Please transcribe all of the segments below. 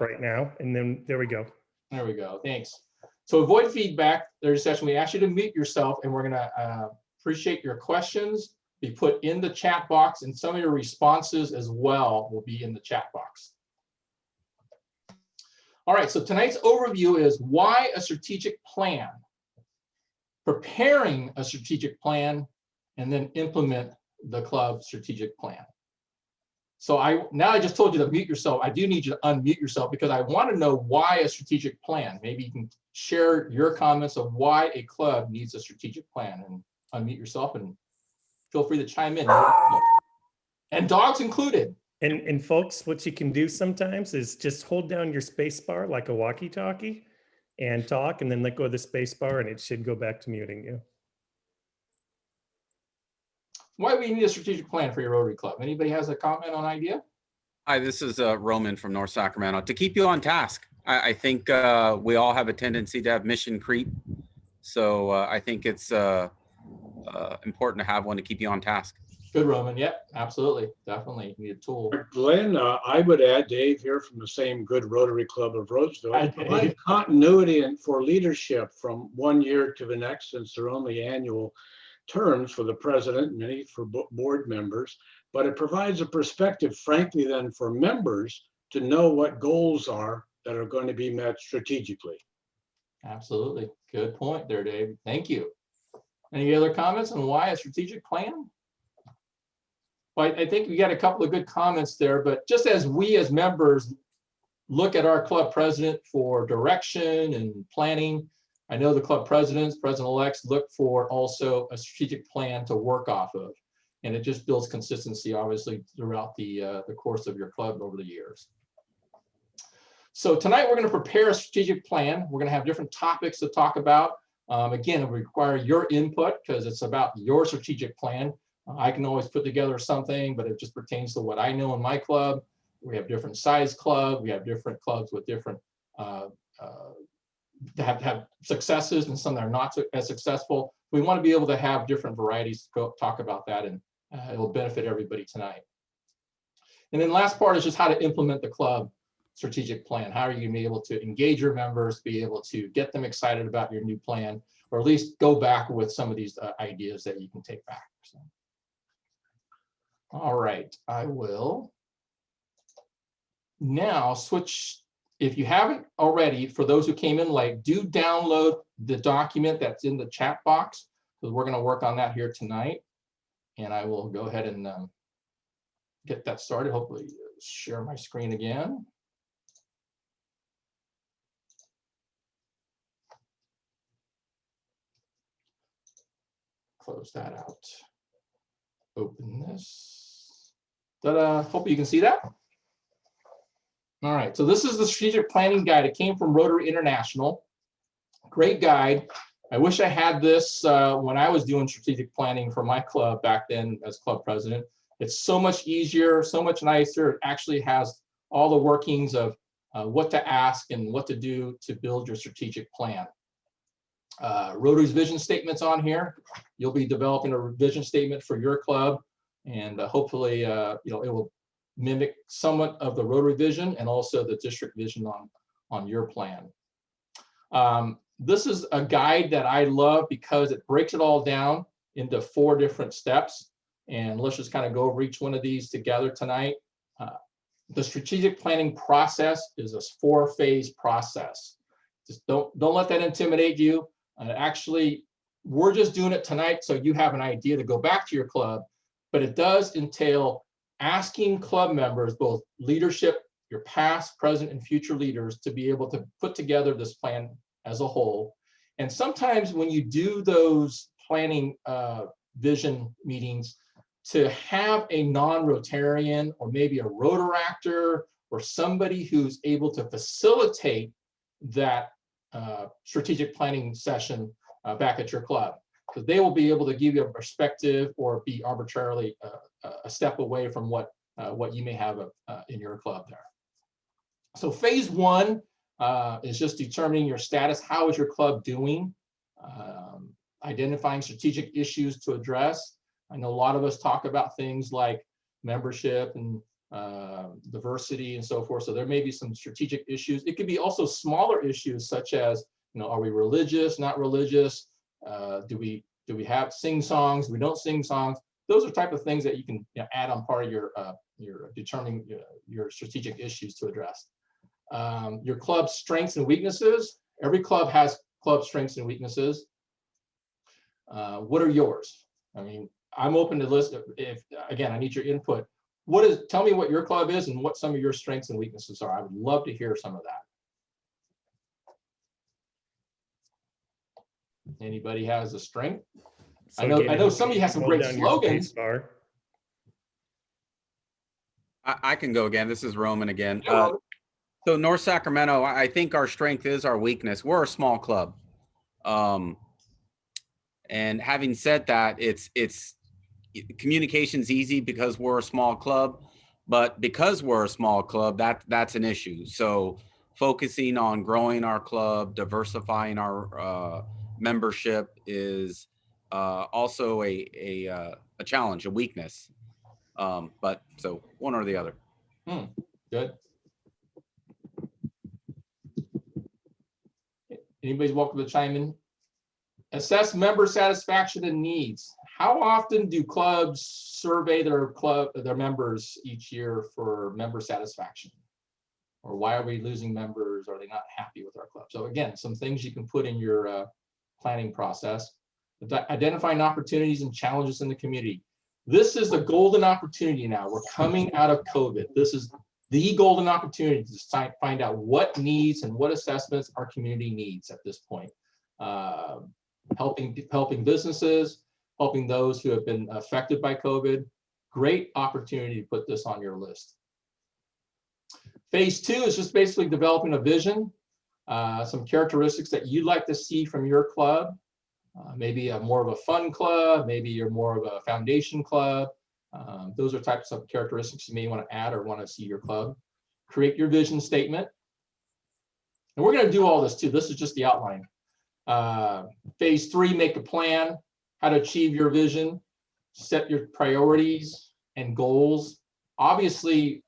right now, and then there we go. There we go. Thanks. So avoid feedback. There's a session. We ask you to mute yourself, and we're going to appreciate your questions be put in the chat box, and some of your responses as well will be in the chat box. All right, so tonight's overview is why a strategic plan, preparing a strategic plan, and then implement the club strategic plan. So now I just told you to mute yourself. I do need you to unmute yourself because I want to know why a strategic plan. Maybe you can share your comments of why a club needs a strategic plan, and unmute yourself and feel free to chime in. And dogs included. And folks, what you can do sometimes is just hold down your space bar like a walkie-talkie and talk, and then let go of the space bar, and it should go back to muting you. Why do we need a strategic plan for your Rotary Club? Anybody has a comment on idea? Hi, this is Roman from North Sacramento. To keep you on task. I think we all have a tendency to have mission creep. So I think it's important to have one to keep you on task. Good, Roman. Yep, absolutely. Definitely need a tool. Glenn, I would add, Dave here from the same good Rotary Club of Roseville, provide continuity and for leadership from one year to the next, since they're only annual terms for the president, many for board members, but it provides a perspective, frankly, then for members to know what goals are that are going to be met strategically. Absolutely. Good point there, Dave. Thank you. Any other comments on why a strategic plan? Well, I think we got a couple of good comments there, but just as we as members look at our club president for direction and planning, I know the club presidents, president-elects look for also a strategic plan to work off of. And it just builds consistency, obviously, throughout the course of your club over the years. So tonight we're going to prepare a strategic plan. We're going to have different topics to talk about. Again, it will require your input because it's about your strategic plan. I can always put together something, but it just pertains to what I know in my club. We have different size club. We have different clubs with different have successes and some that are not as successful. We want to be able to have different varieties to go talk about that, and it will benefit everybody tonight. And then last part is just how to implement the club strategic plan. How are you going to be able to engage your members, be able to get them excited about your new plan, or at least go back with some of these ideas that you can take back. So. All right, I will now switch. If you haven't already, for those who came in late, do download the document that's in the chat box, because we're going to work on that here tonight. And I will go ahead and get that started. Hopefully share my screen again. Close that out. Open this. Ta-da. Hope you can see that. All right, so this is the strategic planning guide. It came from Rotary International. Great guide. I wish I had this when I was doing strategic planning for my club back then as club president. It's so much easier, so much nicer. It actually has all the workings of what to ask and what to do to build your strategic plan. Rotary's vision statement's on here. You'll be developing a vision statement for your club, and hopefully, it will mimic somewhat of the Rotary vision and also the district vision on your plan. This is a guide that I love because it breaks it all down into 4 different steps. And let's just kind of go over each one of these together tonight. The strategic planning process is a 4-phase process. Just don't let that intimidate you. Actually, we're just doing it tonight so you have an idea to go back to your club, but it does entail asking club members, both leadership, your past, present, and future leaders, to be able to put together this plan as a whole. And sometimes when you do those planning vision meetings, to have a non-Rotarian or maybe a Rotaractor or somebody who's able to facilitate that strategic planning session back at your club, because they will be able to give you a perspective or be arbitrarily a step away from what you may have in your club there. So phase 1 is just determining your status. How is your club doing? Identifying strategic issues to address. I know a lot of us talk about things like membership and diversity and so forth. So there may be some strategic issues. It could be also smaller issues such as, are we religious, not religious? Do we have sing songs? We don't sing songs. Those are type of things that you can add on part of your determining your strategic issues to address. Your club's strengths and weaknesses. Every club has club strengths and weaknesses. What are yours? I mean, I'm open to list. If again, I need your input. Tell me what your club is and what some of your strengths and weaknesses are. I would love to hear some of that. Anybody has a strength? So I know some of you have some hold great down your slogans. space bar. I can go again. This is Roman again. Yeah, Roman. So North Sacramento, I think our strength is our weakness. We're a small club. And having said that, it's communication's easy because we're a small club, but because we're a small club, that's an issue. So focusing on growing our club, diversifying our membership is also a challenge, a weakness. But so one or the other. Good. Anybody's welcome to chime in. Assess member satisfaction and needs. How often do clubs survey their members each year for member satisfaction? Or why are we losing members? Are they not happy with our club? So again, some things you can put in your planning process. Identifying opportunities and challenges in the community. This is the golden opportunity now. We're coming out of COVID. This is the golden opportunity to find out what needs and what assessments our community needs at this point. Helping businesses, helping those who have been affected by COVID. Great opportunity to put this on your list. Phase 2 is just basically developing a vision, some characteristics that you'd like to see from your club. Maybe more of a fun club, maybe you're more of a foundation club. Those are types of characteristics you may want to add or want to see your club. Create your vision statement. And we're going to do all this too. This is just the outline. Phase 3, make a plan, how to achieve your vision, set your priorities and goals. Obviously,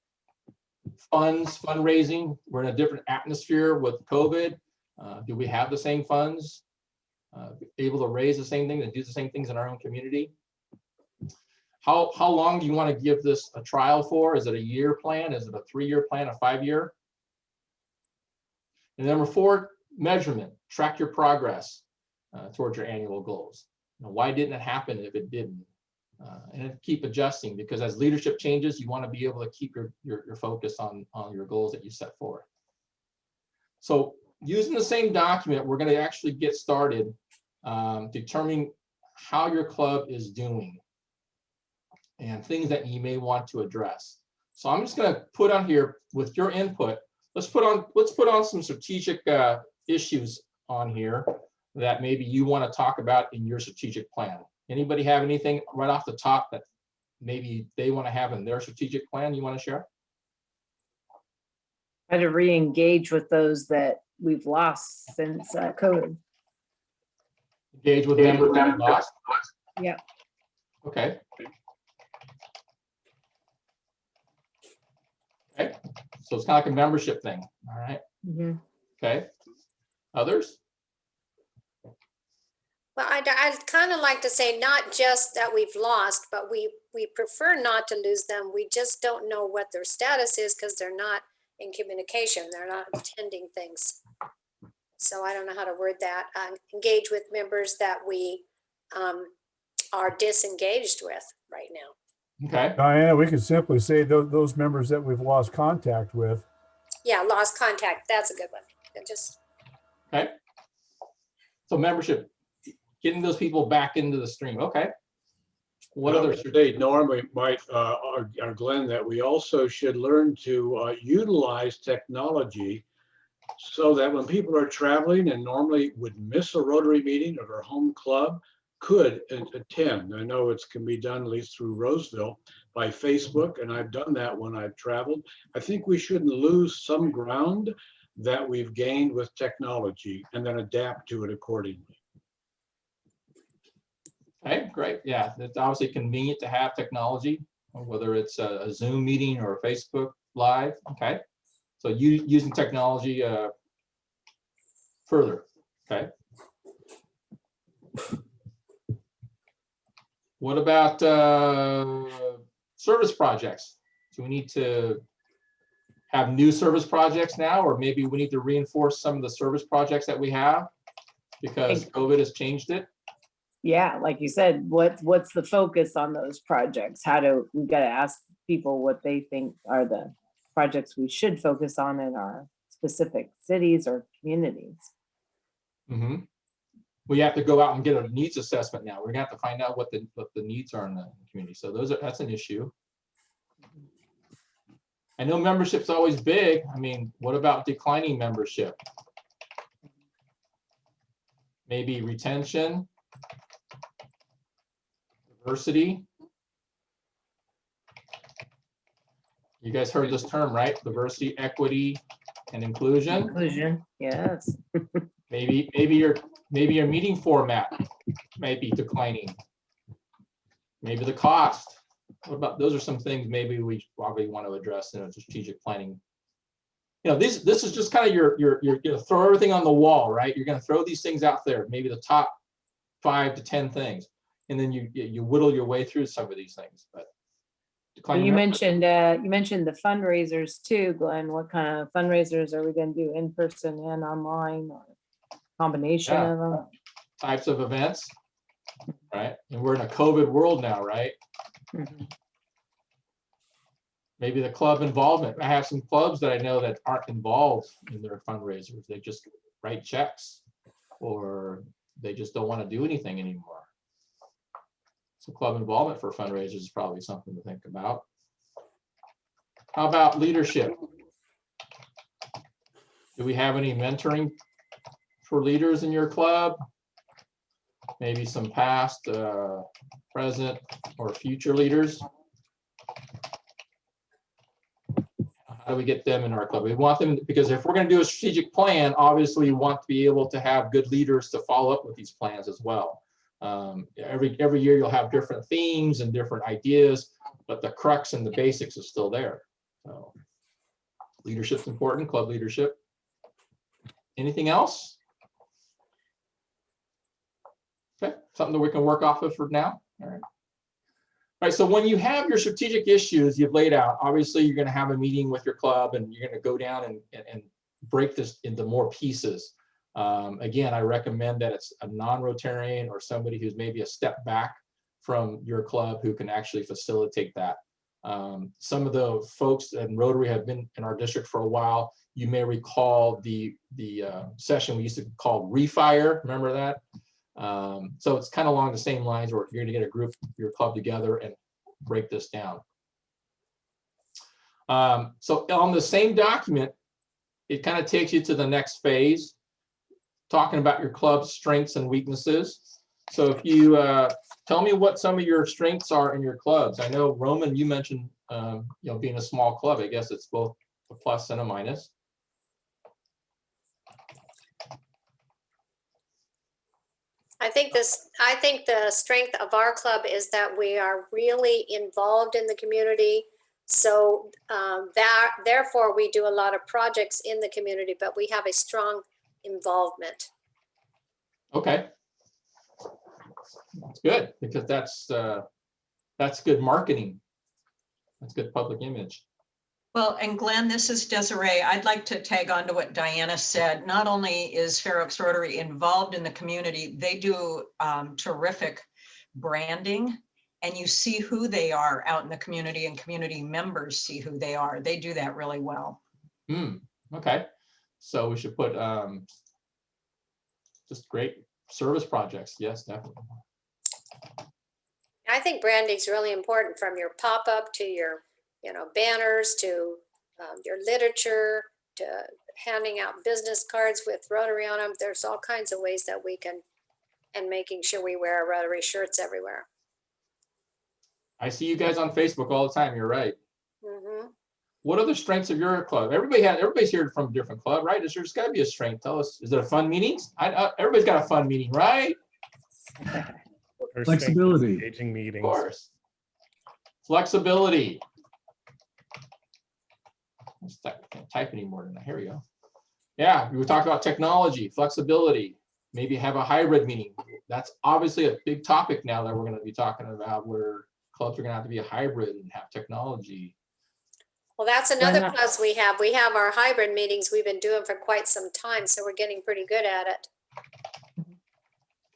fundraising, we're in a different atmosphere with COVID. Do we have the same funds? Able to raise the same thing and do the same things in our own community? How long do you want to give this a trial for? Is it a year plan? Is it a 3-year plan, a 5-year? And number 4, measurement. Track your progress towards your annual goals. Why didn't it happen if it didn't? And keep adjusting, because as leadership changes, you want to be able to keep your focus on your goals that you set forth. So using the same document, we're going to actually get started determining how your club is doing and things that you may want to address. So I'm just going to put on here with your input. Let's put on some strategic issues on here that maybe you want to talk about in your strategic plan. Anybody have anything right off the top that maybe they want to have in their strategic plan you want to share? How to re-engage with those that we've lost since COVID. Engage with members that we lost? Yeah. Okay. Okay. So it's kind of like a membership thing. All right. Mm-hmm. Okay. Others? Well, I'd kind of like to say not just that we've lost, but we prefer not to lose them. We just don't know what their status is because they're not in communication. They're not attending things. So I don't know how to word that. Engage with members that we are disengaged with right now. Okay. Diana, we could simply say those members that we've lost contact with. Yeah, lost contact. That's a good one. Okay. So membership, getting those people back into the stream. Okay. What other? They normally might, or Glenn, that we also should learn to utilize technology so that when people are traveling and normally would miss a Rotary meeting or their home club, could attend. I know it can be done at least through Roseville by Facebook, and I've done that when I've traveled. I think we shouldn't lose some ground that we've gained with technology and then adapt to it accordingly. Okay, great. Yeah, it's obviously convenient to have technology. whether it's a Zoom meeting or a Facebook Live. Okay. So you using technology further. Okay. What about service projects? Do we need to have new service projects now, or maybe we need to reinforce some of the service projects that we have because COVID has changed it? Yeah, like you said, what's the focus on those projects? We gotta ask people what they think are the projects we should focus on in our specific cities or communities. Mm-hmm. We have to go out and get a needs assessment now. We're gonna have to find out what the needs are in the community. So that's an issue. I know membership's always big. I mean, what about declining membership? Maybe retention, diversity. You guys heard this term, right? Diversity, equity, and inclusion. Inclusion, yes. Maybe your meeting format might be declining. Maybe the cost. What about, those are some things maybe we probably want to address in a strategic planning. You know, this is just kind of you're gonna throw everything on the wall, right? You're gonna throw these things out there, maybe the top 5 to 10 things, and then you whittle your way through some of these things. But You mentioned the fundraisers too, Glenn. What kind of fundraisers are we gonna do, in person and online, or combination of them? Types of events, right? And we're in a COVID world now, right? Mhm. Maybe the club involvement. I have some clubs that I know that aren't involved in their fundraisers. They just write checks, or they just don't want to do anything anymore. So club involvement for fundraisers is probably something to think about. How about leadership? Do we have any mentoring for leaders in your club? Maybe some past, present, or future leaders? How do we get them in our club? We want them, because if we're going to do a strategic plan, obviously you want to be able to have good leaders to follow up with these plans as well. Every year you'll have different themes and different ideas, but the crux and the basics is still there. So leadership's important, club leadership. Anything else? Okay, something that we can work off of for now. All right. All right, so when you have your strategic issues you've laid out, obviously you're going to have a meeting with your club and you're going to go down and break this into more pieces. Again, I recommend that it's a non-Rotarian or somebody who's maybe a step back from your club who can actually facilitate that. Some of the folks in Rotary have been in our district for a while. You may recall the session we used to call Refire. Remember that? So it's kind of along the same lines where you're going to get a group, your club together and break this down. So on the same document, it kind of takes you to the next phase, talking about your club's strengths and weaknesses. So if you tell me what some of your strengths are in your clubs. I know, Roman, you mentioned being a small club. I guess it's both a plus and a minus. I think the strength of our club is that we are really involved in the community. So therefore we do a lot of projects in the community, but we have a strong involvement. Okay. That's good, because that's good marketing. That's good public image. Well, and Glenn, this is Desiree. I'd like to tag on to what Diana said. Not only is Fair Oaks Rotary involved in the community, they do terrific branding, and you see who they are out in the community, and community members see who they are. They do that really well. Okay. So we should put just great service projects. Yes, definitely. I think branding is really important, from your pop-up to your banners, to your literature, to handing out business cards with Rotary on them. There's all kinds of ways that we can, and making sure we wear our Rotary shirts everywhere. I see you guys on Facebook all the time. You're right. Mm-hmm. What are the strengths of your club? Everybody's here from a different club, right? There's got to be a strength. Tell us. Is it a fun meetings? Everybody's got a fun meeting, right? Our Flexibility. strength is engaging meetings. Of course. Flexibility. I can't type anymore than that. Here we go. Yeah, we talked about technology, flexibility, maybe have a hybrid meeting. That's obviously a big topic now that we're going to be talking about, where clubs are going to have to be a hybrid and have technology. Well, that's another not? plus we have. We have our hybrid meetings we've been doing for quite some time, so we're getting pretty good at it.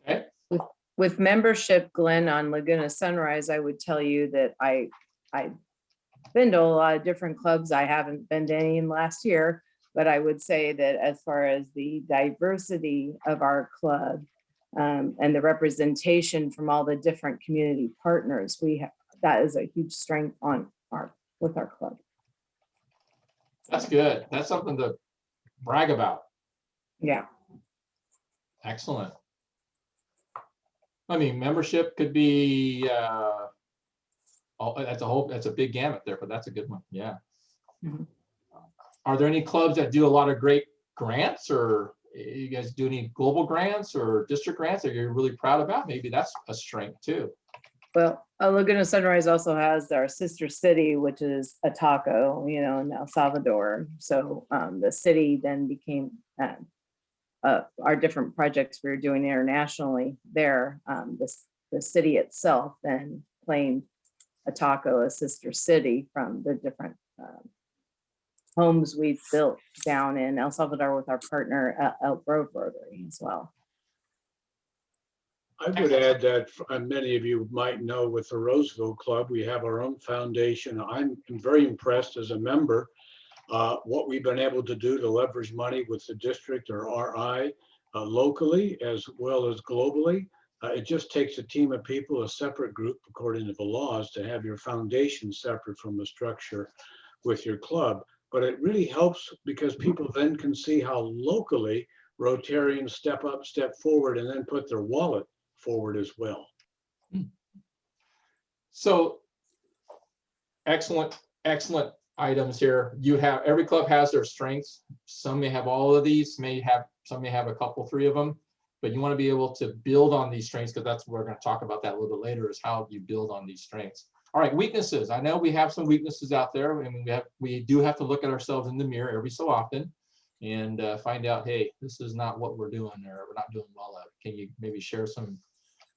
Okay. With membership, Glenn, on Laguna Sunrise, I would tell you that I've been to a lot of different clubs. I haven't been to any in last year, but I would say that as far as the diversity of our club and the representation from all the different community partners, that is a huge strength with our club. That's good. That's something to brag about. Yeah. Excellent. I mean, membership could be, that's a big gamut there, but that's a good one. Yeah. Mhm. Are there any clubs that do a lot of great grants, or you guys do any global grants or district grants that you're really proud about? Maybe that's a strength too. Well, Laguna Sunrise also has our sister city, which is Ataco, in El Salvador. So the city then became our different projects we were doing internationally there. The city itself then claimed Ataco a sister city from the different homes we've built down in El Salvador with our partner Elk Grove Rotary as well. I would add that many of you might know with the Roseville Club, we have our own foundation. I'm very impressed as a member what we've been able to do to leverage money with the district or RI locally as well as globally. It just takes a team of people, a separate group according to the laws, to have your foundation separate from the structure with your club. But it really helps because people then can see how locally Rotarians step up, step forward, and then put their wallet forward as well. So excellent items here. Every club has their strengths. Some may have all of these, some may have a couple, 3 of them, but you want to be able to build on these strengths, because that's what we're going to talk about that a little bit later, is how you build on these strengths. All right, weaknesses. I know we have some weaknesses out there, and we do have to look at ourselves in the mirror every so often and find out, hey, this is not what we're doing, or we're not doing well at. Can you maybe share some?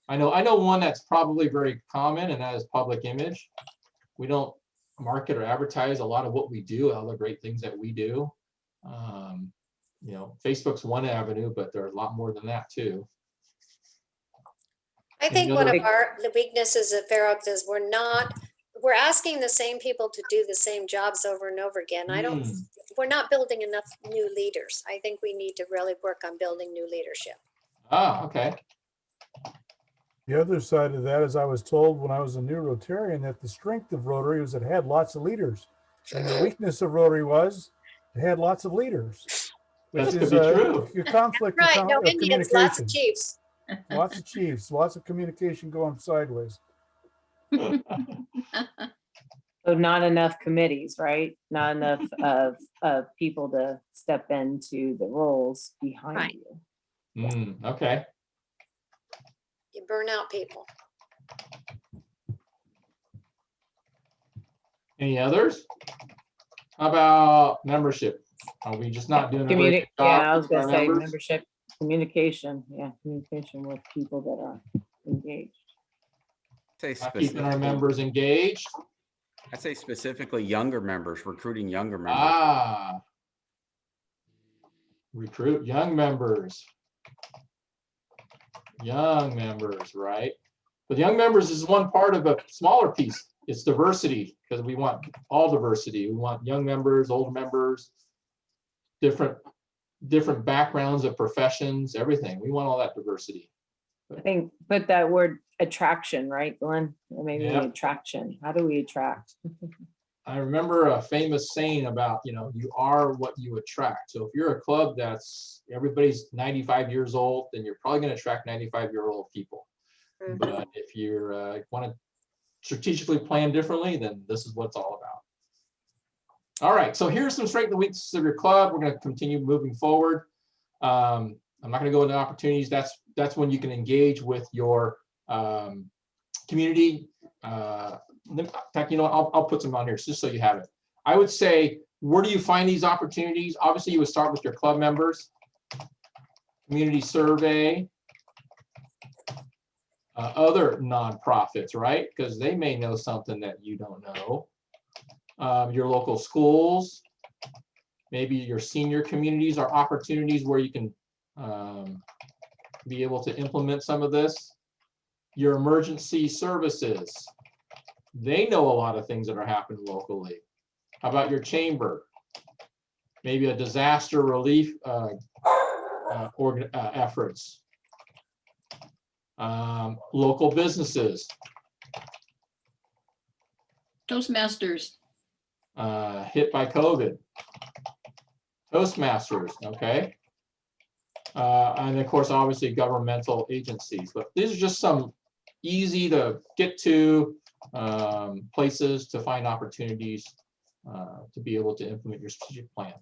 I know one that's probably very common, and that is public image. We don't market or advertise a lot of what we do, all the great things that we do. Facebook's one avenue, but there's a lot more than that too. I think one of the weaknesses at Fair Oaks is we're asking the same people to do the same jobs over and over again. We're not building enough new leaders. I think we need to really work on building new leadership. Ah, okay. The other side of that is I was told when I was a new Rotarian that the strength of Rotary was it had lots of leaders. And the weakness of Rotary was it had lots of leaders, which is a conflict Right, no of Indians, communication. lots of chiefs. Lots of chiefs, lots of communication going sideways. So not enough committees, right? Not enough of people to step into the roles behind Right. you. Okay. You burn out people. Any others? How about membership? Are we just not doing a great job? Yeah, I was with our gonna say members? membership, communication. Yeah, communication with people that are engaged. Not keeping our members engaged. I'd say specifically younger members, recruiting younger members. Ah. Recruit young members. Young members, right? But young members is one part of a smaller piece. It's diversity, because we want all diversity. We want young members, old members, different backgrounds of professions, everything. We want all that diversity. I think, but that word attraction, right, Glenn? Or maybe Yeah. attraction. How do we attract? I remember a famous saying about, you are what you attract. So if you're a club that's everybody's 95 years old, then you're probably going to attract 95-year-old people. Mhm. But if you want to strategically plan differently, then this is what it's all about. All right, so here's some strengths and weaknesses of your club. We're going to continue moving forward. I'm not going to go into opportunities. That's when you can engage with your community In fact, you know what, I'll put some on here just so you have it. I would say, where do you find these opportunities? Obviously, you would start with your club members, community survey, other nonprofits, right? Because they may know something that you don't know. Your local schools, maybe your senior communities are opportunities where you can be able to implement some of this. Your emergency services, they know a lot of things that are happening locally. How about your chamber? Maybe a disaster relief efforts. Local businesses. Toastmasters. Hit by COVID. Toastmasters, okay. And of course, obviously governmental agencies, but these are just some easy to get to places to find opportunities to be able to implement your strategic plan.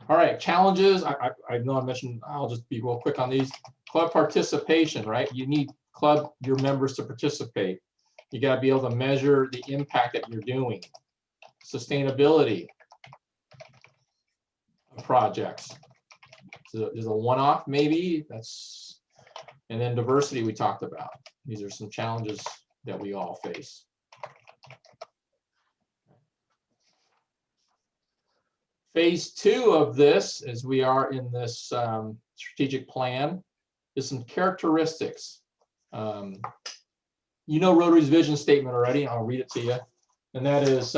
All right, challenges. I know I mentioned, I'll just be real quick on these. Club participation, right? You need your members to participate. You got to be able to measure the impact that you're doing. Sustainability of projects. So there's a one-off maybe, and then diversity we talked about. These are some challenges that we all face. Phase 2 of this, as we are in this strategic plan, is some characteristics. You know Rotary's vision statement already. I'll read it to you. And that is,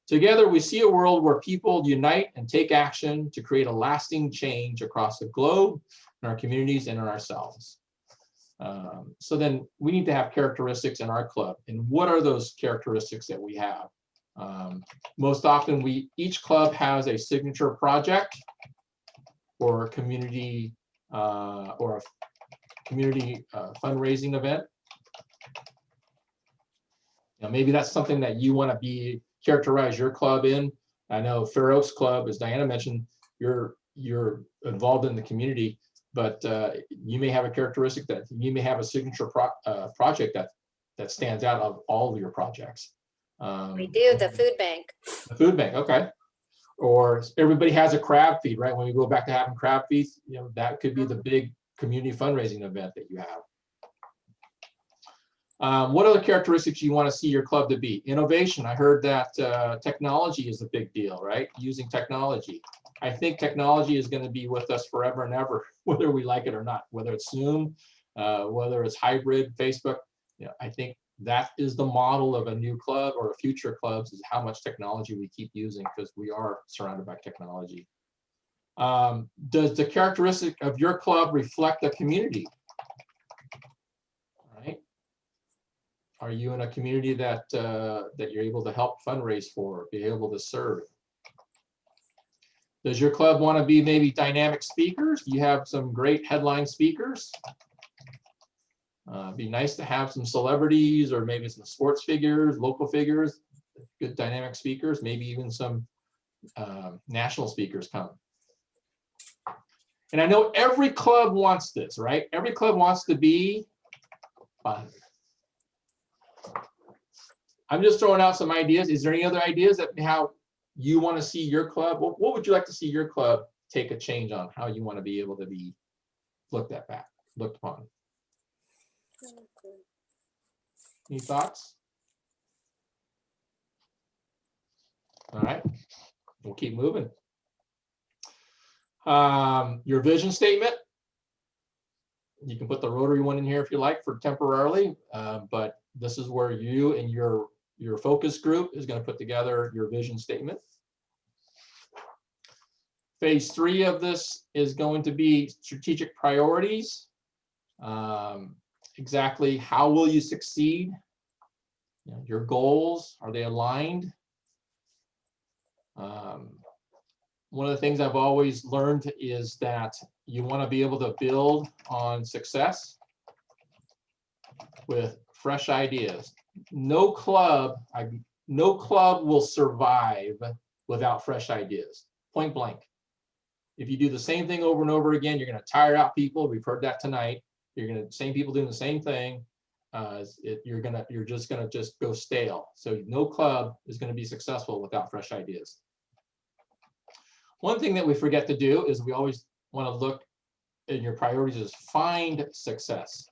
together we see a world where people unite and take action to create a lasting change across the globe, in our communities, and in ourselves. So then we need to have characteristics in our club. And what are those characteristics that we have? Most often, each club has a signature project or a community fundraising event. Now, maybe that's something that you want to characterize your club in. I know Fair Oaks Club, as Diana mentioned, you're involved in the community, but you may have a characteristic that you may have a signature project that stands out of all of your projects. We do, the food bank. The food bank, okay. Or everybody has a crab feed, right? When we go back to having crab feeds, that could be the big community fundraising event that you have. What other characteristics you want to see your club to be? Innovation. I heard that technology is a big deal, right? Using technology. I think technology is going to be with us forever and ever, whether we like it or not. Whether it's Zoom, whether it's hybrid, Facebook. I think that is the model of a new club or future clubs, is how much technology we keep using, because we are surrounded by technology. Does the characteristic of your club reflect the community? Right? Are you in a community that you're able to help fundraise for, be able to serve? Does your club want to be maybe dynamic speakers? Do you have some great headline speakers? Be nice to have some celebrities or maybe some sports figures, local figures, good dynamic speakers, maybe even some national speakers come. And I know every club wants this, right? Every club wants to be fun. I'm just throwing out some ideas. Is there any other ideas that how you want to see your club? What would you like to see your club take a change on? How you want to be able to be looked upon? Any thoughts? All right, we'll keep moving. Your vision statement. You can put the Rotary one in here if you like for temporarily, but this is where you and your focus group is going to put together your vision statement. Phase 3 of this is going to be strategic priorities. Exactly how will you succeed? Your goals, are they aligned? One of the things I've always learned is that you want to be able to build on success with fresh ideas. No club will survive without fresh ideas, point blank. If you do the same thing over and over again, you're going to tire out people. We've heard that tonight. You're going to same people doing the same thing. You're just gonna go stale. So no club is gonna be successful without fresh ideas. One thing that we forget to do is we always want to look in your priorities is find success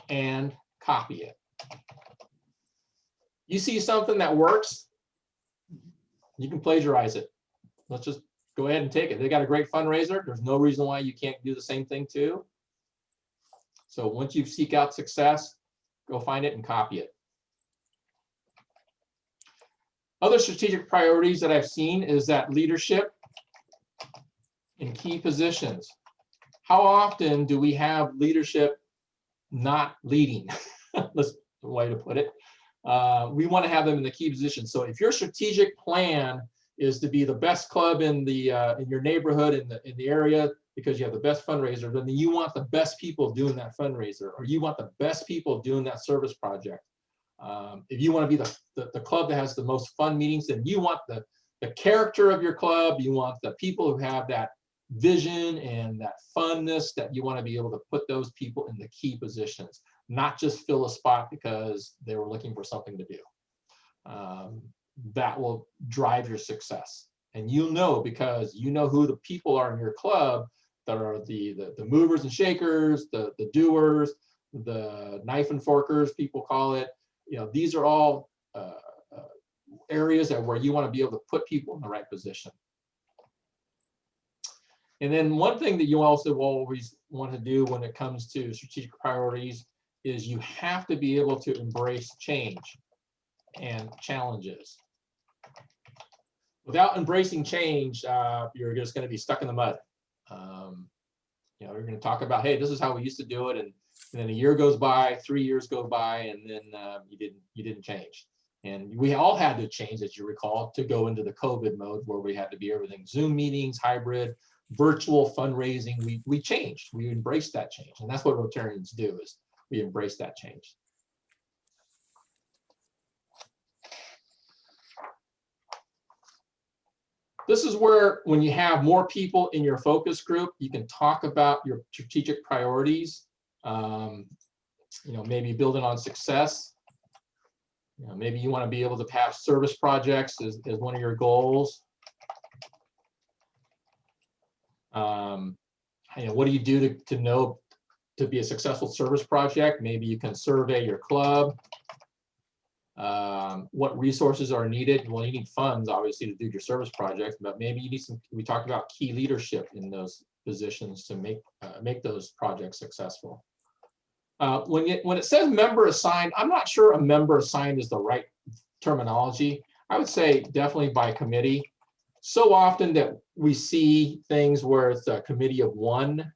and copy it. You see something that works, you can plagiarize it. Let's just go ahead and take it. They got a great fundraiser. There's no reason why you can't do the same thing too. So once you seek out success, go find it and copy it. Other strategic priorities that I've seen is that leadership in key positions. How often do we have leadership not leading? That's the way to put it. We want to have them in the key positions. So if your strategic plan is to be the best club in your neighborhood, in the area, because you have the best fundraiser, then you want the best people doing that fundraiser, or you want the best people doing that service project. If you want to be the club that has the most fun meetings, then you want the character of your club, you want the people who have that vision and that funness, that you want to be able to put those people in the key positions, not just fill a spot because they were looking for something to do. That will drive your success. And you'll know, because you know who the people are in your club that are the movers and shakers, the doers, the knife and forkers, people call it. You know, these are all areas where you want to be able to put people in the right position. And then one thing that you also always want to do when it comes to strategic priorities is you have to be able to embrace change and challenges. Without embracing change, you're just going to be stuck in the mud. You know, you're going to talk about, hey, this is how we used to do it, and then a year goes by, 3 years go by, and then you didn't change. And we all had to change, as you recall, to go into the COVID mode where we had to be everything Zoom meetings, hybrid, virtual fundraising. We changed. We embraced that change, and that's what Rotarians do, is we embrace that change. This is where, when you have more people in your focus group, you can talk about your strategic priorities. You know, maybe building on success. You know, maybe you want to be able to have service projects as one of your goals. You know, what do you do to know to be a successful service project? Maybe you can survey your club. What resources are needed? Well, you need funds, obviously, to do your service project, but maybe you need some. We talked about key leadership in those positions to make those projects successful. When it says member assigned, I'm not sure a member assigned is the right terminology. I would say definitely by committee. So often that we see things where it's a committee of one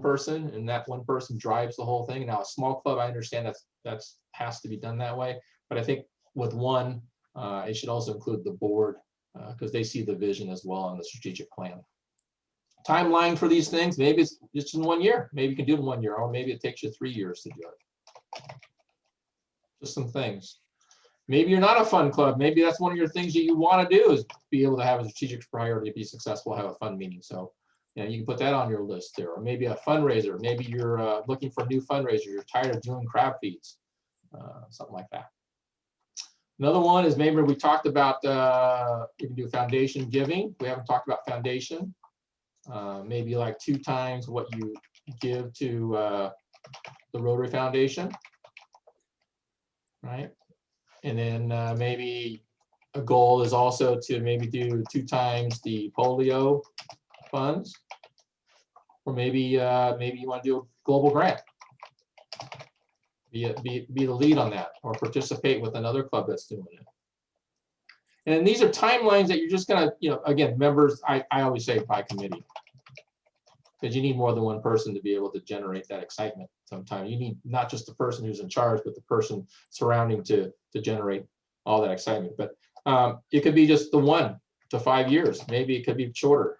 person, and that one person drives the whole thing. Now, a small club, I understand that has to be done that way, but I think with one, it should also include the board, because they see the vision as well on the strategic plan. Timeline for these things, maybe it's just in 1 year. Maybe you can do it in 1 year, or maybe it takes you 3 years to do it. Just some things. Maybe you're not a fun club. Maybe that's one of your things that you want to do, is be able to have a strategic priority to be successful, have a fun meeting. So, you know, you can put that on your list there. Or maybe a fundraiser. Maybe you're looking for a new fundraiser. You're tired of doing crab feeds, something like that. Another one is, maybe we talked about, you can do foundation giving. We haven't talked about foundation. Maybe like 2 times what you give to the Rotary Foundation, right? And then maybe a goal is also to maybe do 2 times the polio funds, or maybe you want to do a global grant. Be the lead on that, or participate with another club that's doing it. And these are timelines that you're just gonna, you know, again, members, I always say by committee, because you need more than one person to be able to generate that excitement. Sometimes you need not just the person who's in charge, but the person surrounding to generate all that excitement. But it could be just the 1 to 5 years. Maybe it could be shorter.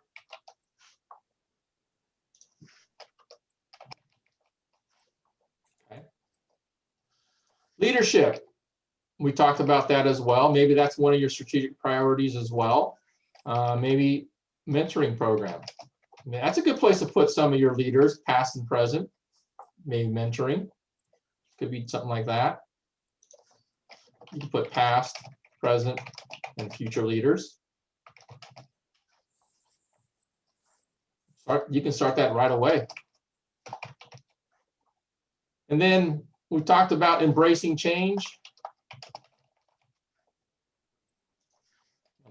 Okay. Leadership. We talked about that as well. Maybe that's one of your strategic priorities as well. Maybe mentoring program. I mean, that's a good place to put some of your leaders, past and present. Maybe mentoring. Could be something like that. You can put past, present, and future leaders. You can start that right away. And then we talked about embracing change.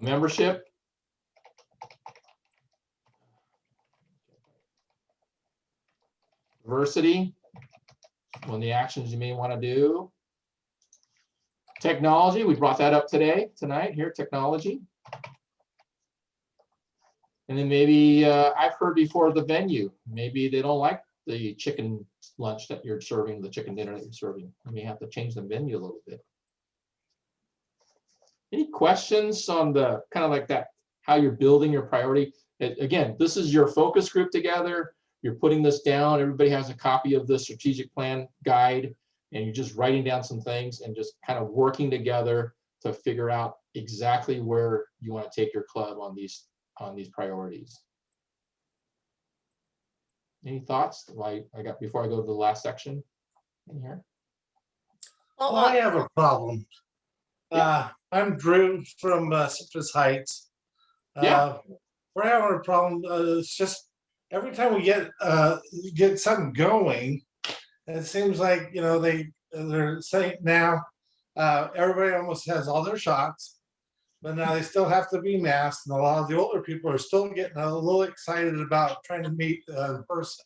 Membership. Diversity. One of the actions you may want to do. Technology, we brought that up tonight here, technology. And then maybe I've heard before the venue. Maybe they don't like the chicken lunch that you're serving, the chicken dinner that you're serving. You may have to change the menu a little bit. Any questions on the kind of like that, how you're building your priority? Again, this is your focus group together. You're putting this down. Everybody has a copy of the strategic plan guide, and you're just writing down some things and just kind of working together to figure out exactly where you want to take your club on these priorities. Any thoughts? Before I go to the last section in here. Well, Well, I have a problem. I'm Drew from Citrus Heights. Yeah. We're having a problem. It's just every time we get something going, it seems like they're saying now everybody almost has all their shots, but now they still have to be masked, and a lot of the older people are still getting a little excited about trying to meet in person.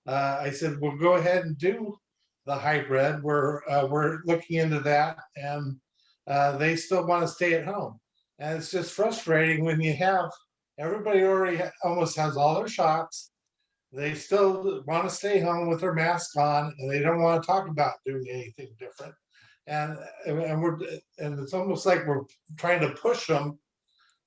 I said, we'll go ahead and do the hybrid. We're looking into that, and they still want to stay at home. And it's just frustrating when you have everybody already almost has all their shots. They still want to stay home with their mask on, and they don't want to talk about doing anything different. And it's almost like we're trying to push them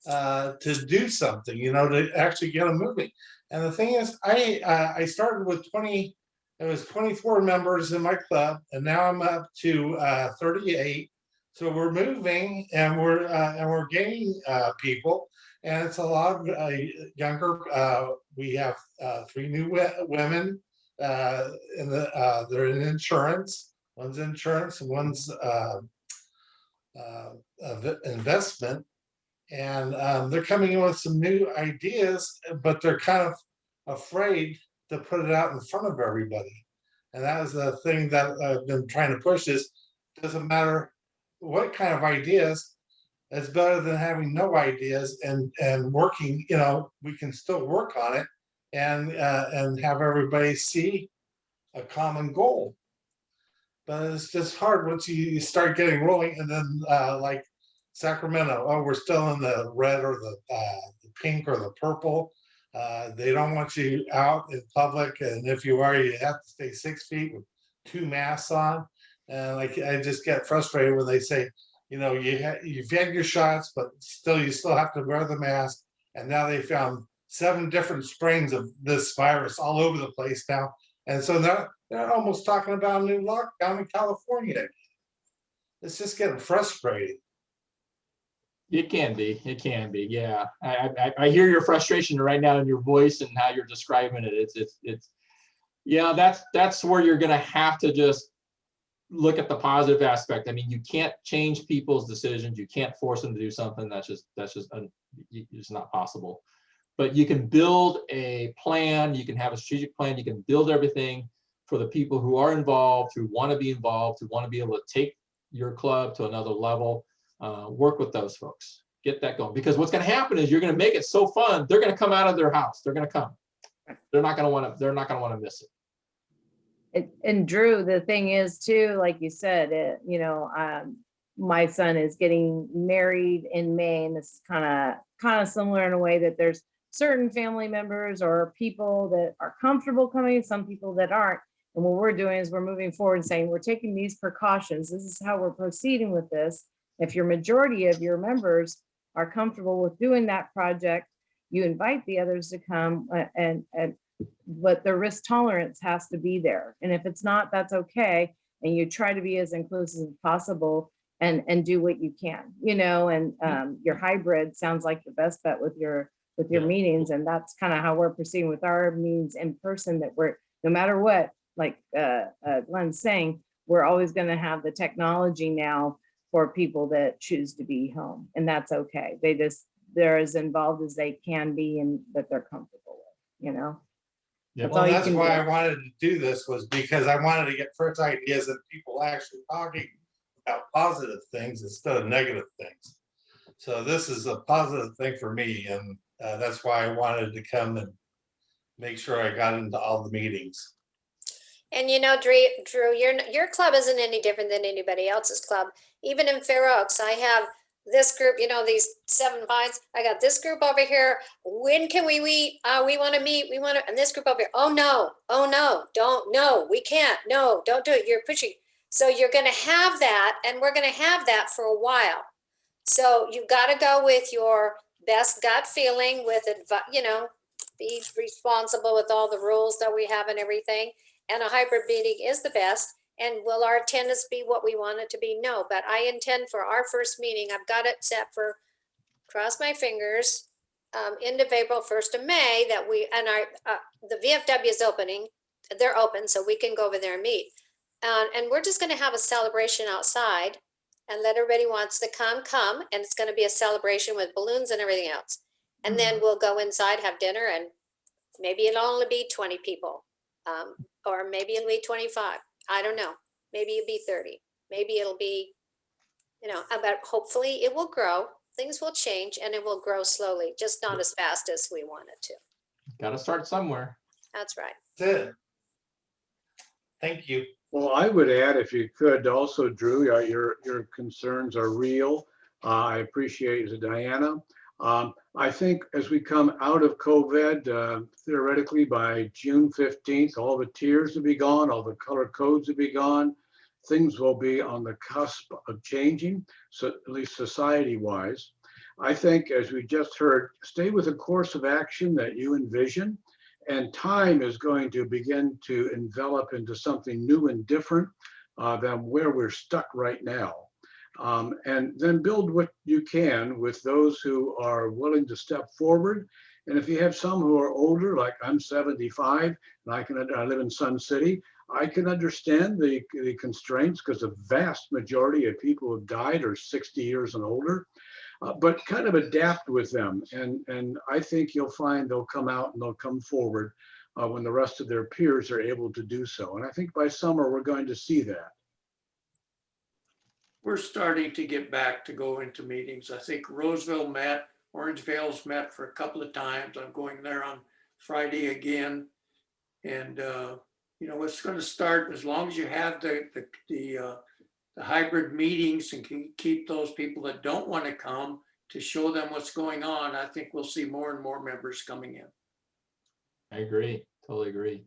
to do something, to actually get them moving. And the thing is, I started with 24 members in my club, and now I'm up to 38. So we're moving, and we're gaining people, and it's a lot of younger. We have 3 new women, they're in insurance. One's insurance, and one's investment, and they're coming in with some new ideas, but they're kind of afraid to put it out in front of everybody. And that is the thing that I've been trying to push is, doesn't matter what kind of ideas, it's better than having no ideas and working, we can still work on it and have everybody see a common goal. But it's just hard once you start getting rolling, and then like Sacramento, we're still in the red or the pink or the purple. They don't want you out in public, and if you are, you have to stay 6 feet with 2 masks on. And I just get frustrated when they say, you've had your shots, but you still have to wear the mask. And now they found 7 different strains of this virus all over the place now. And so they're almost talking about a new lockdown in California. It's just getting frustrating. It can be, yeah. I hear your frustration right now in your voice and how you're describing it. It's yeah, that's where you're gonna have to just look at the positive aspect. I mean, you can't change people's decisions. You can't force them to do something. That's just it's not possible. But you can build a plan. You can have a strategic plan. You can build everything for the people who are involved, who want to be involved, who want to be able to take your club to another level. Work with those folks. Get that going. Because what's going to happen is you're going to make it so fun. They're going to come out of their house. They're going to come. They're not going to want to miss it. And Drew, the thing is too, like you said, my son is getting married in May, and this is kind of similar in a way that there's certain family members or people that are comfortable coming, some people that aren't. And what we're doing is we're moving forward and saying, we're taking these precautions. This is how we're proceeding with this. If your majority of your members are comfortable with doing that project, you invite the others to come, but the risk tolerance has to be there. And if it's not, that's okay. And you try to be as inclusive as possible and do what you can, your hybrid sounds like the best bet with your meetings. And that's kind of how we're proceeding with our meetings in person, that we're, no matter what, like Glenn's saying, we're always going to have the technology now for people that choose to be home, and that's okay. They're as involved as they can be and that they're comfortable with, you know? Yeah. That's Well, all you that's can why do. I wanted to do this, was because I wanted to get first ideas of people actually talking about positive things instead of negative things. So this is a positive thing for me, and that's why I wanted to come and make sure I got into all the meetings. And you know, Drew, your club isn't any different than anybody else's club. Even in Fair Oaks, I have this group, you know, these 7 pines. I got this group over here. When can we meet? We want to meet. We want to, and this group over here. Oh no, don't, no, we can't. No, don't do it. You're pushing. So you're going to have that, and we're going to have that for a while. So you've got to go with your best gut feeling, with you know, be responsible with all the rules that we have and everything. And a hybrid meeting is the best. And will our attendance be what we want it to be? No, but I intend for our first meeting, I've got it set for, cross my fingers, end of April, 1st of May, that we, and the VFW is opening, they're open, so we can go over there and meet. And we're just gonna have a celebration outside and let everybody wants to come, and it's gonna be a celebration with balloons and everything else. And then we'll go inside, have dinner, and maybe it'll only be 20 people. Or maybe it'll be 25. I don't know. Maybe it'll be 30. Maybe it'll be, you know, but hopefully it will grow. Things will change, and it will grow slowly, just not as fast as we want it to. Got to start somewhere. That's right. That's it. Thank you. Well, I would add, if you could also, Drew, your concerns are real. I appreciate it, Diana. I think as we come out of COVID, theoretically by June 15th, all the tiers will be gone, all the color codes will be gone. Things will be on the cusp of changing, so at least society-wise. I think, as we just heard, stay with a course of action that you envision, and time is going to begin to envelop into something new and different than where we're stuck right now. And then build what you can with those who are willing to step forward. And if you have some who are older, like I'm 75, and I live in Sun City, I can understand the constraints, because the vast majority of people who died are 60 years and older. But kind of adapt with them. And I think you'll find they'll come out and they'll come forward when the rest of their peers are able to do so. And I think by summer, we're going to see that. We're starting to get back to go into meetings. I think Roseville met, Orangevale's met for a couple of times. I'm going there on Friday again. And, you know, it's going to start, as long as you have the hybrid meetings and can keep those people that don't want to come to show them what's going on. I think we'll see more and more members coming in. I agree. Totally agree.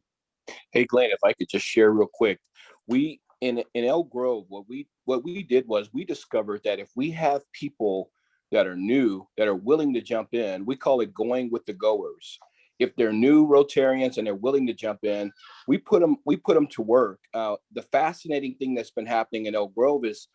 Hey, Glenn, if I could just share real quick, we in Elk Grove, what we did was we discovered that if we have people that are new, that are willing to jump in, we call it going with the goers. If they're new Rotarians and they're willing to jump in, we put them to work. The fascinating thing that's been happening in Elk Grove is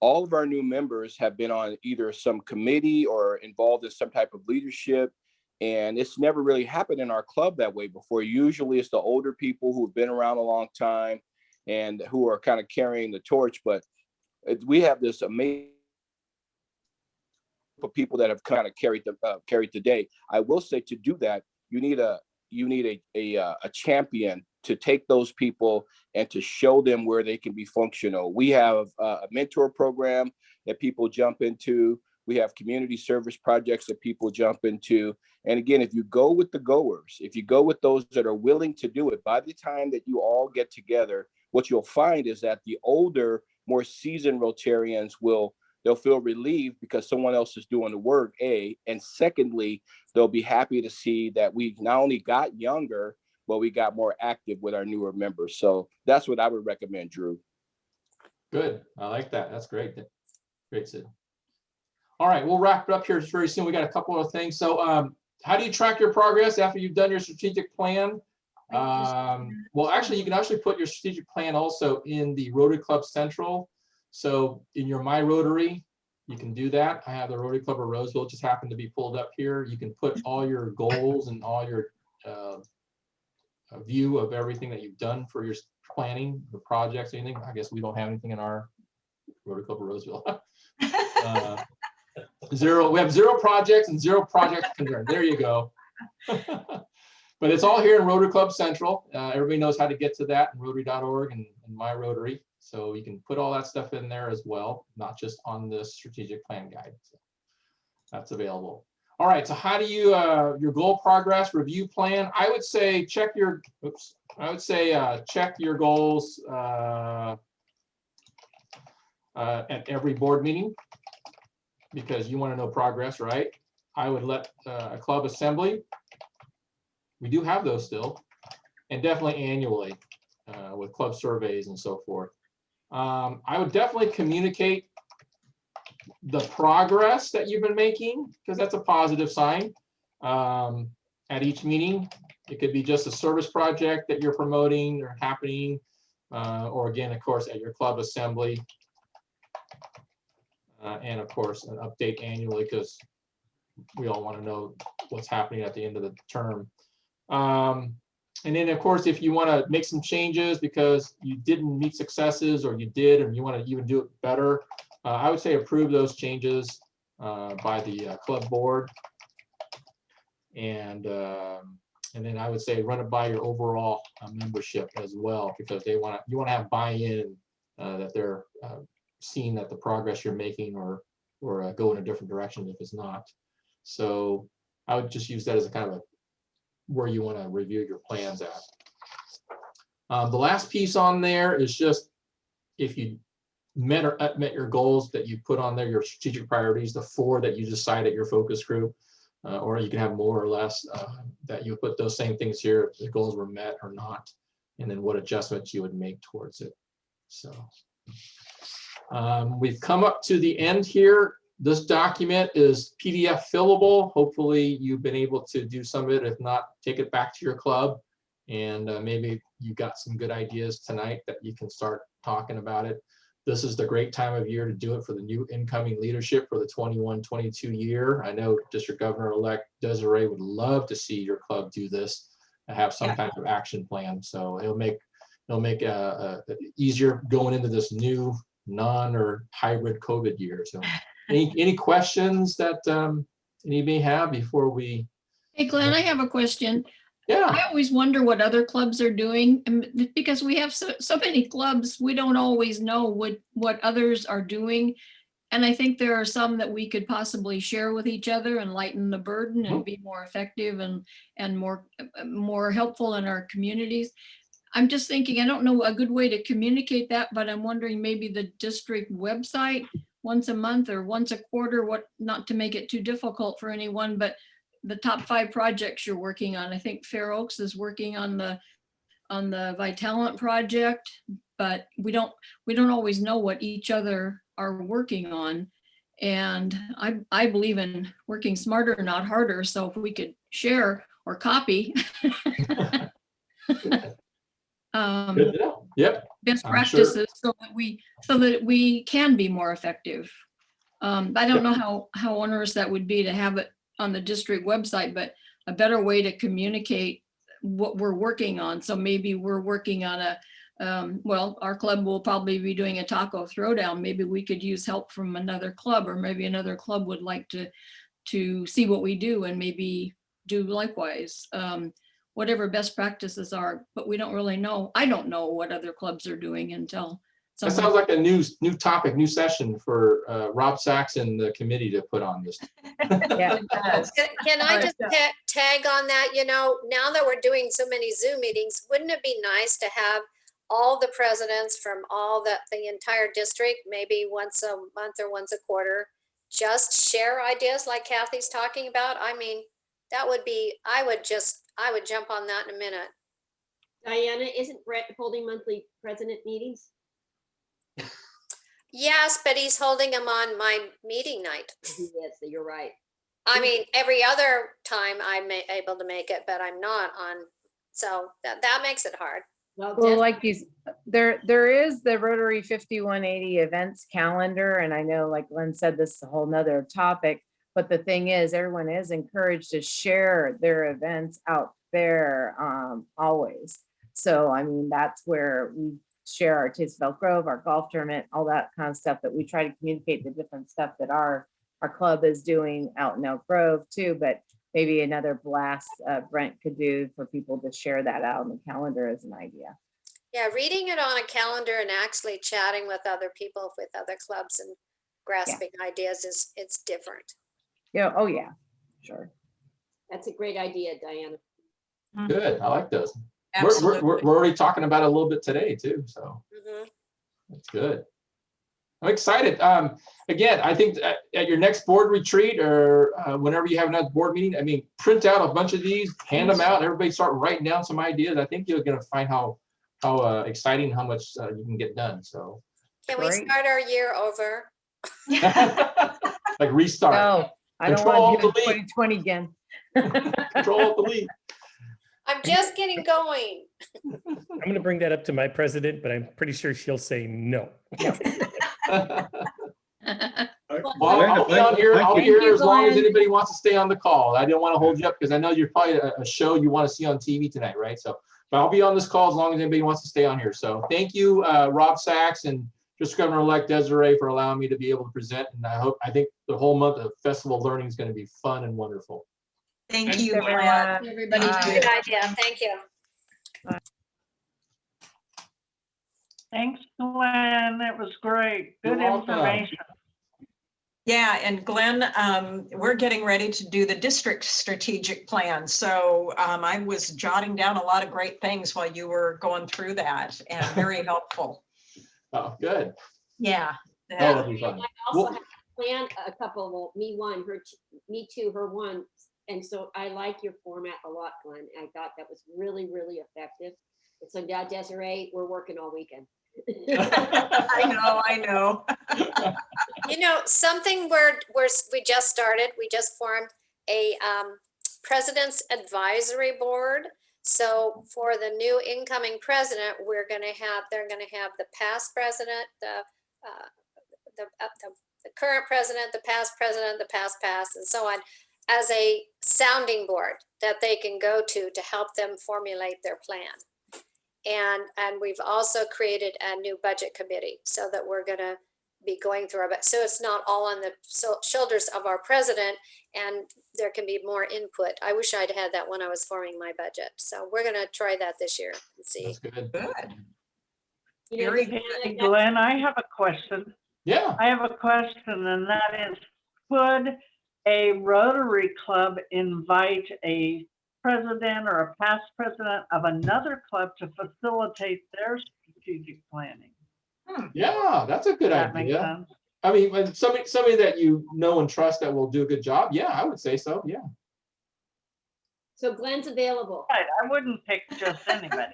all of our new members have been on either some committee or involved in some type of leadership. And it's never really happened in our club that way before. Usually it's the older people who've been around a long time and who are kind of carrying the torch. But we have this amazing of people that have kind of carried the day. I will say, to do that, you need a champion to take those people and to show them where they can be functional. We have a mentor program that people jump into. We have community service projects that people jump into. And again, if you go with the goers, if you go with those that are willing to do it, by the time that you all get together, what you'll find is that the older, more seasoned Rotarians they'll feel relieved because someone else is doing the work, A, and secondly, they'll be happy to see that we not only got younger, but we got more active with our newer members. So that's what I would recommend, Drew. Good. I like that. That's great. Great, Sid. All right, we'll wrap it up here very soon. We got a couple of things. So how do you track your progress after you've done your strategic plan? Well, actually, you can actually put your strategic plan also in the Rotary Club Central. So in your My Rotary, you can do that. I have the Rotary Club of Roseville, just happened to be pulled up here. You can put all your goals and all your view of everything that you've done for planning, the projects, anything? I guess we don't have anything in our Rotary Club of Roseville. Zero. We have 0 projects and 0 projects concerned. There you go. But it's all here in Rotary Club Central. Everybody knows how to get to that in Rotary.org and My Rotary. So you can put all that stuff in there as well, not just on the strategic plan guide. So that's available. All right. So how do you your goal progress review plan? I would say check your. Oops. I would say check your goals at every board meeting, because you want to know progress, right? I would let a club assembly. We do have those still, and definitely annually with club surveys and so forth. I would definitely communicate the progress that you've been making, because that's a positive sign. At each meeting, it could be just a service project that you're promoting or happening, or again, of course, at your club assembly. And of course, an update annually, because we all want to know what's happening at the end of the term. And then, of course, if you want to make some changes because you didn't meet successes, or you did, and you want to even do it better, I would say approve those changes by the club board. And then I would say run it by your overall membership as well, because you want to have buy-in that they're seeing that the progress you're making, or go in a different direction if it's not. So I would just use that as a kind of a where you want to review your plans at. The last piece on there is just if you met your goals that you put on there, your strategic priorities, the 4 that you decide at your focus group, or you can have more or less, that you put those same things here, if the goals were met or not, and then what adjustments you would make towards it. So we've come up to the end here. This document is PDF fillable. Hopefully you've been able to do some of it. If not, take it back to your club, and maybe you got some good ideas tonight that you can start talking about it. This is the great time of year to do it for the new incoming leadership for the 21-22 year. I know District Governor-elect Desiree would love to see your club do this and have some kind of action plan. So it'll make easier going into this new non or hybrid COVID year. So any questions that any may have before we? Hey, Glenn, I have a question. Yeah. I always wonder what other clubs are doing, because we have so many clubs, we don't always know what others are doing. And I think there are some that we could possibly share with each other and lighten the burden and be more effective and more helpful in our communities. I'm just thinking, I don't know a good way to communicate that, but I'm wondering maybe the district website once a month or once a quarter, not to make it too difficult for anyone, but the top 5 projects you're working on. I think Fair Oaks is working on the Vitalent project, but we don't always know what each other are working on. And I believe in working smarter, not harder. So if we could share or copy Good to know. Yep. best I'm practices, sure. so that we can be more effective. I don't know how onerous that would be to have it on the district website, but a better way to communicate what we're working on. So maybe we're working on well, our club will probably be doing a taco throwdown. Maybe we could use help from another club, or maybe another club would like to see what we do and maybe do likewise. Whatever best practices are, but we don't really know. I don't know what other clubs are doing until That sounds like a new topic, new session for Rob Sachs and the committee to put on this. Yeah, it does. Can I just tag on that? You know, now that we're doing so many Zoom meetings, wouldn't it be nice to have all the presidents from all the entire district, maybe once a month or once a quarter, just share ideas like Kathy's talking about? I mean, that would be, I would jump on that in a minute. Diana, isn't Brett holding monthly president meetings? Yes, but he's holding them on my meeting night. Yes, so you're right. I mean, every other time I'm able to make it, but I'm not on. So that makes it hard. Well, like there is the Rotary 5180 events calendar. And I know, like Glenn said, this is a whole nother topic. But the thing is, everyone is encouraged to share their events out there always. So, I mean, that's where we share our Taste of Elk Grove, our golf tournament, all that kind of stuff, that we try to communicate the different stuff that our club is doing out in Elk Grove too, but maybe another blast Brent could do for people to share that out on the calendar as an idea. Yeah, reading it on a calendar and actually chatting with other people, with other clubs and grasping ideas it's different. Yeah, oh yeah, sure. That's a great idea, Diana. Good, I like those. Absolutely. We're already talking about it a little bit today too, so Mhm. that's good. I'm excited. Again, I think at your next board retreat or whenever you have another board meeting, I mean, print out a bunch of these, hand them out, and everybody start writing down some ideas. I think you're going to find how exciting, how much you can get done. So, Can we start our year over? like restart. No, I don't want to do 2020 again. Control delete. I'm just getting going. I'm going to bring that up to my president, but I'm pretty sure she'll say no. Well, I'll be on here. I'll be here as long as anybody wants to stay on the call. I didn't want to hold you up because I know you're probably a show you want to see on TV tonight, right? So, but I'll be on this call as long as anybody wants to stay on here. So, thank you, Rob Sachs and District Governor-elect Desiree, for allowing me to be able to present. And I think the whole month of Festival of Learning is going to be fun and wonderful. Thank you, everyone. everybody. Good idea. Thank you. Thanks, Glenn. That was great. Good information. Yeah, and Glenn, we're getting ready to do the district strategic plan. So I was jotting down a lot of great things while you were going through that, and very helpful. Oh, good. Yeah. That'll be fun. I also have planned a couple, well, me two, her one. And so I like your format a lot, Glenn. I thought that was really, really effective. And so now, Desiree, we're working all weekend. I know. You know, something we just started, we just formed a President's Advisory Board. So for the new incoming president, they're going to have the past president, the current president, the past president, the past, and so on, as a sounding board that they can go to help them formulate their plan. And we've also created a new budget committee so that we're going to be going through our budget. So it's not all on the shoulders of our president, and there can be more input. I wish I'd had that when I was forming my budget. So we're going to try that this year and see. That's good. You know, Hey, Glenn, I have a question. Yeah. I have a question, and that is, could a Rotary Club invite a president or a past president of another club to facilitate their strategic planning? Yeah, that's a good That makes idea. sense. I mean, when somebody that you know and trust that will do a good job. Yeah, I would say so. Yeah. So Glenn's available. Right, I wouldn't pick just anybody.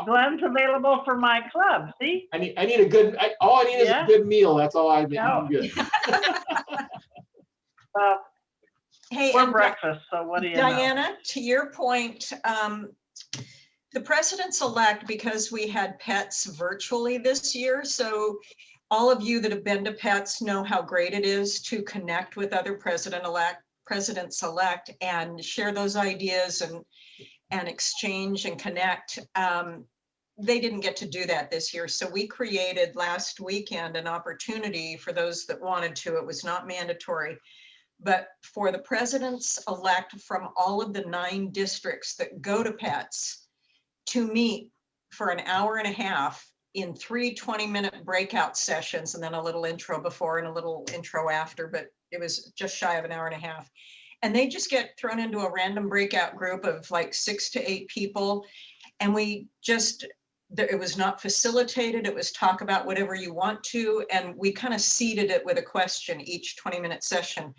Glenn's available for my club. See? I need a good. All I need is a good meal. That's all I need. No. Good. Well, Hey, for and breakfast. So what do you know? Diana, to your point, the presidents-elect, because we had pets virtually this year, so all of you that have been to pets know how great it is to connect with other presidents-elect and share those ideas and exchange and connect. They didn't get to do that this year. So we created last weekend an opportunity for those that wanted to. It was not mandatory, but for the presidents-elect from all of the 9 districts that go to pets to meet for an hour and a half in 3 20-minute breakout sessions, and then a little intro before and a little intro after, but it was just shy of an hour and a half. And they just get thrown into a random breakout group of like 6 to 8 people. And we just, it was not facilitated. It was talk about whatever you want to. And we kind of seeded it with a question each 20-minute session.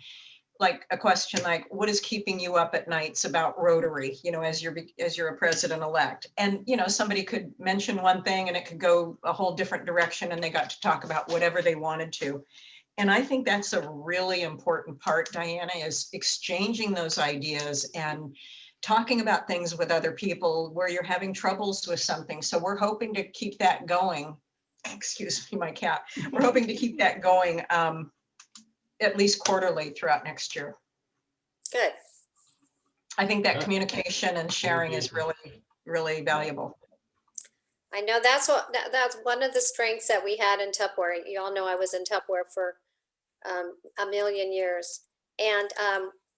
Like a question like, what is keeping you up at nights about Rotary, you know, as you're a president-elect? And, you know, somebody could mention one thing and it could go a whole different direction, and they got to talk about whatever they wanted to. And I think that's a really important part, Diana, is exchanging those ideas and talking about things with other people where you're having troubles with something. So we're hoping to keep that going. Excuse me, my cat. We're hoping to keep that going at least quarterly throughout next year. Good. I think that communication and sharing is really, really valuable. I know that's that's one of the strengths that we had in Tupperware. You all know I was in Tupperware for a million years. And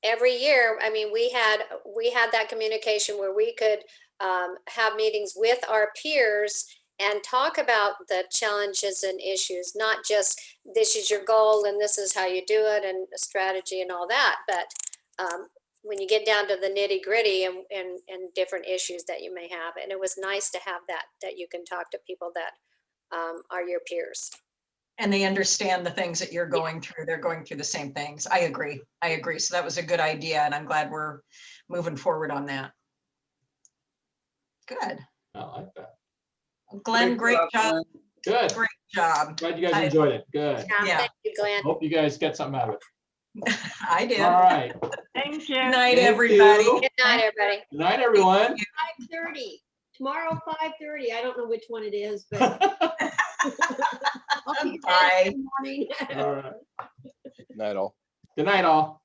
every year, I mean, we had that communication where we could have meetings with our peers and talk about the challenges and issues, not just this is your goal and this is how you do it and a strategy and all that, but when you get down to the nitty gritty and different issues that you may have. And it was nice to have that you can talk to people that are your peers. And they understand the things that you're going through. They're going through the same things. I agree. So that was a good idea, and I'm glad we're moving forward on that. Good. I like that. Glenn, great job. Glenn. Good. Great job. Glad you guys enjoyed it. Good. Yeah. Thank you, Glenn. Hope you guys get something out of it. I did. All right. Thank you. Good night, Thank everybody. you. Good night, everybody. Good night, everyone. 5:30. Tomorrow, 5:30. I don't know which one it is, but I'll see you guys Bye. in the morning. All right. Not all. Good night, all.